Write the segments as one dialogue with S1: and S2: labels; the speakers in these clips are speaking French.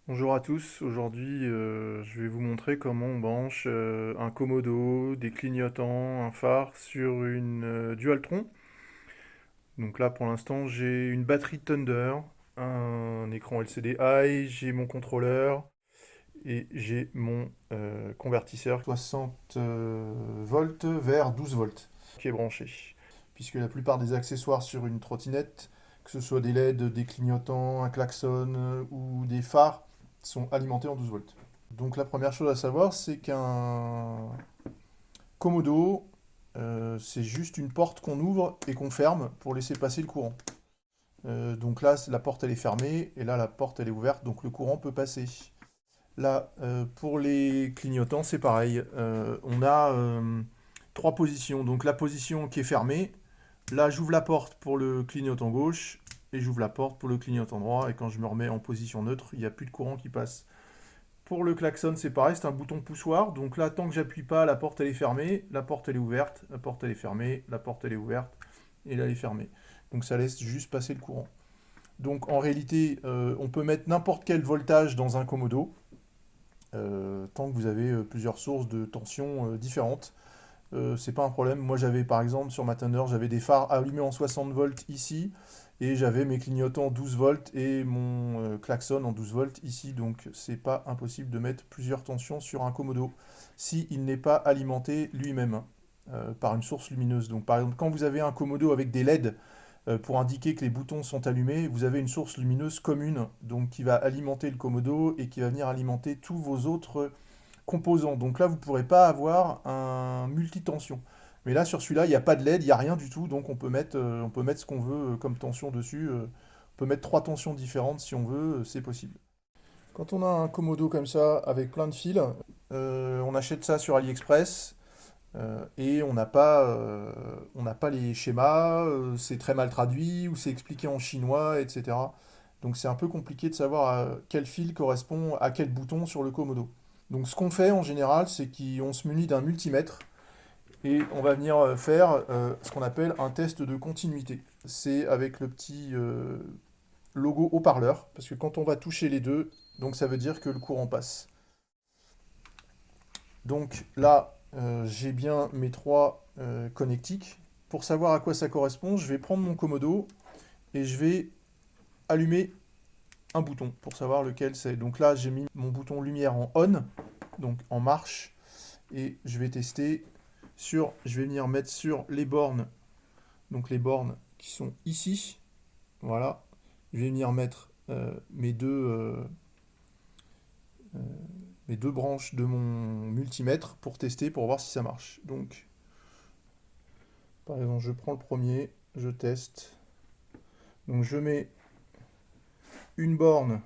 S1: Bonjour à tous, aujourd'hui je vais vous montrer comment on branche un commodo, des clignotants, un phare sur une Dualtron. Donc là pour l'instant j'ai une batterie Thunder, un écran LCD High, j'ai mon contrôleur et j'ai mon convertisseur 60 volts vers 12 volts qui est branché. Puisque la plupart des accessoires sur une trottinette, que ce soit des LED, des clignotants, un klaxon ou des phares, sont alimentés en 12 volts. Donc la première chose à savoir, c'est qu'un commodo, c'est juste une porte qu'on ouvre et qu'on ferme pour laisser passer le courant. Donc là, la porte elle est fermée et là la porte elle est ouverte, donc le courant peut passer. Là, pour les clignotants, c'est pareil. On a trois positions. Donc la position qui est fermée, là j'ouvre la porte pour le clignotant gauche et j'ouvre la porte pour le clignotant droit. Et quand je me remets en position neutre, il n'y a plus de courant qui passe. Pour le klaxon, c'est pareil, c'est un bouton poussoir. Donc là, tant que j'appuie pas, la porte elle est fermée, la porte elle est ouverte, la porte elle est fermée, la porte elle est ouverte et là elle est fermée. Donc ça laisse juste passer le courant. Donc en réalité, on peut mettre n'importe quel voltage dans un commodo, tant que vous avez plusieurs sources de tension différentes. C'est pas un problème. Moi j'avais par exemple sur ma Thunder, j'avais des phares allumés en 60 volts ici, et j'avais mes clignotants 12 volts et mon klaxon en 12 volts ici, donc c'est pas impossible de mettre plusieurs tensions sur un commodo si il n'est pas alimenté lui-même par une source lumineuse. Donc par exemple quand vous avez un commodo avec des LED pour indiquer que les boutons sont allumés, vous avez une source lumineuse commune, donc qui va alimenter le commodo et qui va venir alimenter tous vos autres composants. Donc là, vous ne pourrez pas avoir un multitension. Mais là, sur celui-là, il n'y a pas de LED, il n'y a rien du tout, donc on peut mettre ce qu'on veut comme tension dessus. On peut mettre trois tensions différentes si on veut, c'est possible. Quand on a un commodo comme ça, avec plein de fils, on achète ça sur AliExpress. Et on n'a pas les schémas, c'est très mal traduit ou c'est expliqué en chinois, etc. Donc c'est un peu compliqué de savoir quel fil correspond à quel bouton sur le Komodo. Donc ce qu'on fait en général, c'est qu'on se munit d'un multimètre et on va venir faire ce qu'on appelle un test de continuité. C'est avec le petit logo haut-parleur, parce que quand on va toucher les deux, donc ça veut dire que le courant passe. Donc là, j'ai bien mes trois connectiques. Pour savoir à quoi ça correspond, je vais prendre mon Komodo et je vais allumer un bouton pour savoir lequel c'est. Donc là, j'ai mis mon bouton lumière en on, donc en marche, et je vais tester sur, je vais venir mettre sur les bornes, donc les bornes qui sont ici, voilà. Je vais venir mettre mes deux branches de mon multimètre pour tester, pour voir si ça marche. Donc par exemple, je prends le premier, je teste. Donc je mets une borne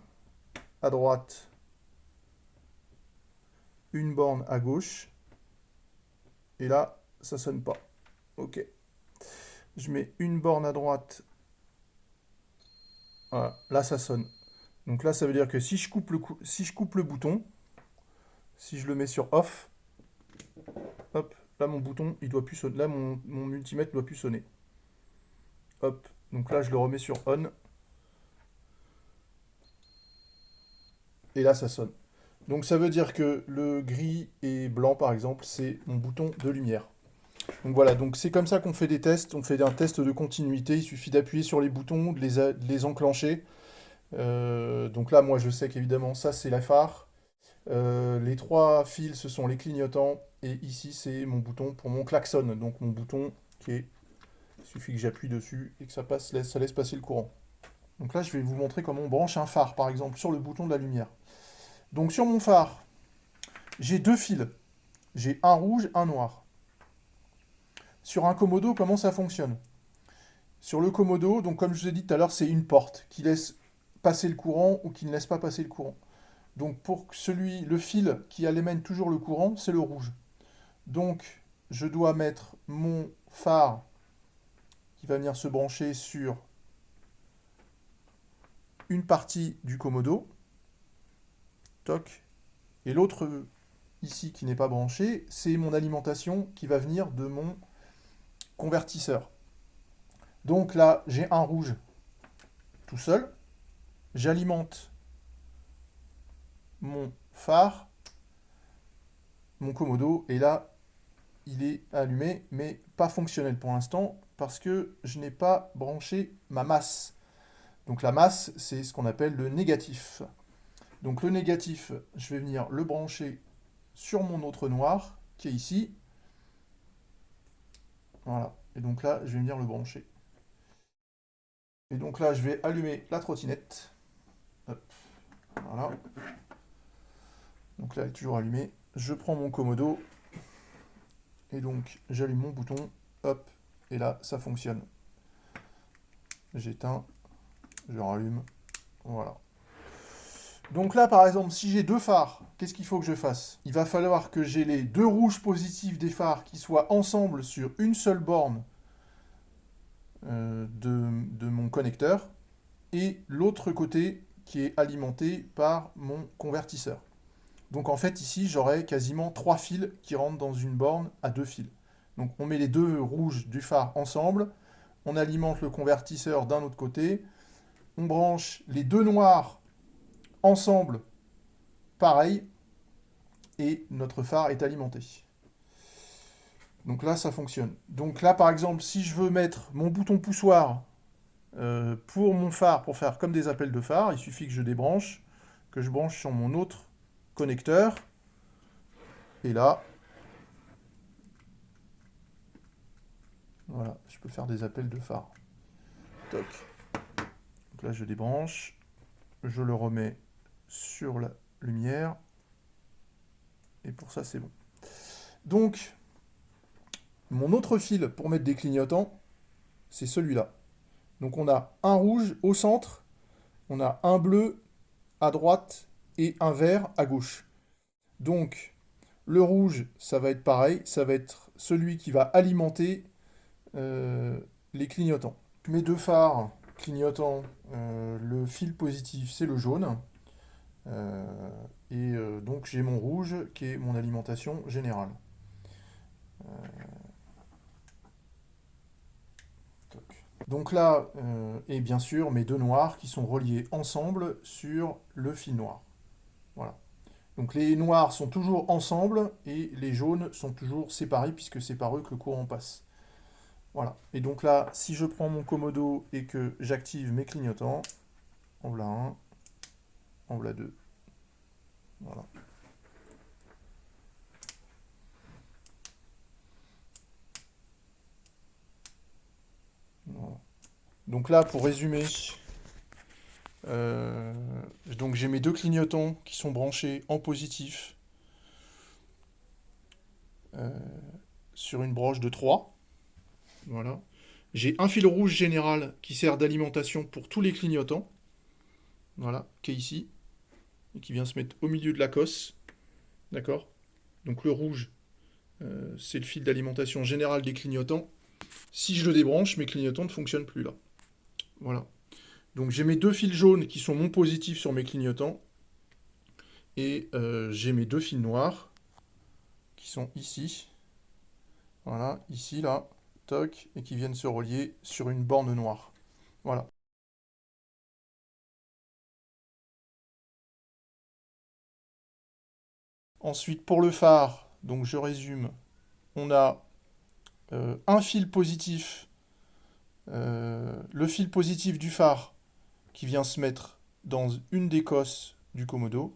S1: à droite, une borne à gauche, et là, ça sonne pas. Ok. Je mets une borne à droite, voilà, là ça sonne. Donc là, ça veut dire que si je coupe le bouton, si je le mets sur off, hop, là mon bouton, il doit plus sonner. Là, mon multimètre doit plus sonner. Hop, donc là, je le remets sur on, et là, ça sonne. Donc ça veut dire que le gris et blanc, par exemple, c'est mon bouton de lumière. Donc voilà, donc c'est comme ça qu'on fait des tests. On fait un test de continuité. Il suffit d'appuyer sur les boutons, de les enclencher. Donc là, moi, je sais qu'évidemment, ça, c'est la phare. Les trois fils, ce sont les clignotants. Et ici, c'est mon bouton pour mon klaxon. Donc mon bouton qui est... Il suffit que j'appuie dessus et que ça passe, ça laisse passer le courant. Donc là, je vais vous montrer comment on branche un phare, par exemple, sur le bouton de la lumière. Donc sur mon phare, j'ai deux fils. J'ai un rouge, un noir. Sur un Komodo, comment ça fonctionne? Sur le Komodo, donc comme je vous ai dit tout à l'heure, c'est une porte qui laisse passer le courant ou qui ne laisse pas passer le courant. Donc pour le fil qui alimène toujours le courant, c'est le rouge. Donc je dois mettre mon phare qui va venir se brancher sur une partie du Komodo, toc, et l'autre ici qui n'est pas branché, c'est mon alimentation qui va venir de mon convertisseur. Donc là, j'ai un rouge tout seul, j'alimente mon phare, mon commodo, et là, il est allumé, mais pas fonctionnel pour l'instant, parce que je n'ai pas branché ma masse. Donc la masse, c'est ce qu'on appelle le négatif. Donc le négatif, je vais venir le brancher sur mon autre noir, qui est ici. Voilà. Et donc là, je vais venir le brancher. Et donc là, je vais allumer la trottinette. Hop. Voilà. Donc là, elle est toujours allumée. Je prends mon commodo. Et donc, j'allume mon bouton. Hop. Et là, ça fonctionne. J'éteins. Je rallume. Voilà. Donc là, par exemple, si j'ai deux phares, qu'est-ce qu'il faut que je fasse? Il va falloir que j'ai les deux rouges positifs des phares qui soient ensemble sur une seule borne de mon connecteur et l'autre côté qui est alimenté par mon convertisseur. Donc en fait, ici, j'aurai quasiment 3 fils qui rentrent dans une borne à 2 fils. Donc on met les deux rouges du phare ensemble, on alimente le convertisseur d'un autre côté, on branche les deux noirs ensemble, pareil, et notre phare est alimenté. Donc là, ça fonctionne. Donc là, par exemple, si je veux mettre mon bouton poussoir pour mon phare, pour faire comme des appels de phare, il suffit que je débranche, que je branche sur mon autre connecteur. Et là, voilà, je peux faire des appels de phare. Toc. Donc là, je débranche, je le remets sur la lumière. Et pour ça, c'est bon. Donc, mon autre fil pour mettre des clignotants, c'est celui-là. Donc on a un rouge au centre, on a un bleu à droite et un vert à gauche. Donc, le rouge, ça va être pareil, ça va être celui qui va alimenter les clignotants. Mes deux phares clignotants, le fil positif, c'est le jaune. Donc j'ai mon rouge qui est mon alimentation générale. Donc là, et bien sûr mes deux noirs qui sont reliés ensemble sur le fil noir. Voilà. Donc les noirs sont toujours ensemble et les jaunes sont toujours séparés puisque c'est par eux que le courant passe. Voilà. Et donc là, si je prends mon commodo et que j'active mes clignotants, en voilà un, en voilà deux. Voilà. Voilà. Donc là, pour résumer, donc j'ai mes deux clignotants qui sont branchés en positif sur une broche de 3. Voilà. J'ai un fil rouge général qui sert d'alimentation pour tous les clignotants. Voilà, qui est ici. Et qui vient se mettre au milieu de la cosse. D'accord? Donc le rouge, c'est le fil d'alimentation générale des clignotants. Si je le débranche, mes clignotants ne fonctionnent plus là. Voilà. Donc j'ai mes deux fils jaunes qui sont mon positif sur mes clignotants. Et j'ai mes deux fils noirs qui sont ici. Voilà, ici, là, toc, et qui viennent se relier sur une borne noire. Voilà. Ensuite, pour le phare, donc je résume, on a un fil positif, le fil positif du phare qui vient se mettre dans une des cosses du commodo.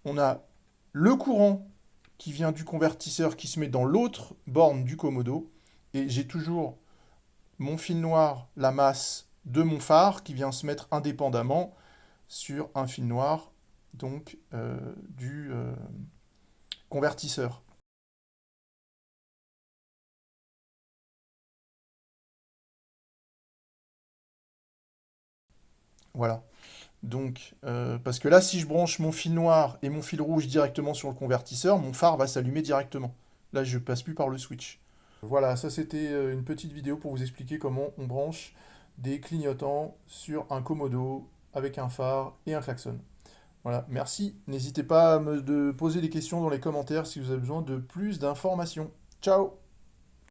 S1: On a le courant qui vient du convertisseur qui se met dans l'autre borne du commodo. Et j'ai toujours mon fil noir, la masse de mon phare qui vient se mettre indépendamment sur un fil noir donc du convertisseur. Voilà. Donc, parce que là, si je branche mon fil noir et mon fil rouge directement sur le convertisseur, mon phare va s'allumer directement. Là, je passe plus par le switch. Voilà, ça c'était une petite vidéo pour vous expliquer comment on branche des clignotants sur un commodo avec un phare et un klaxon. Voilà, merci. N'hésitez pas à me poser des questions dans les commentaires si vous avez besoin de plus d'informations. Ciao!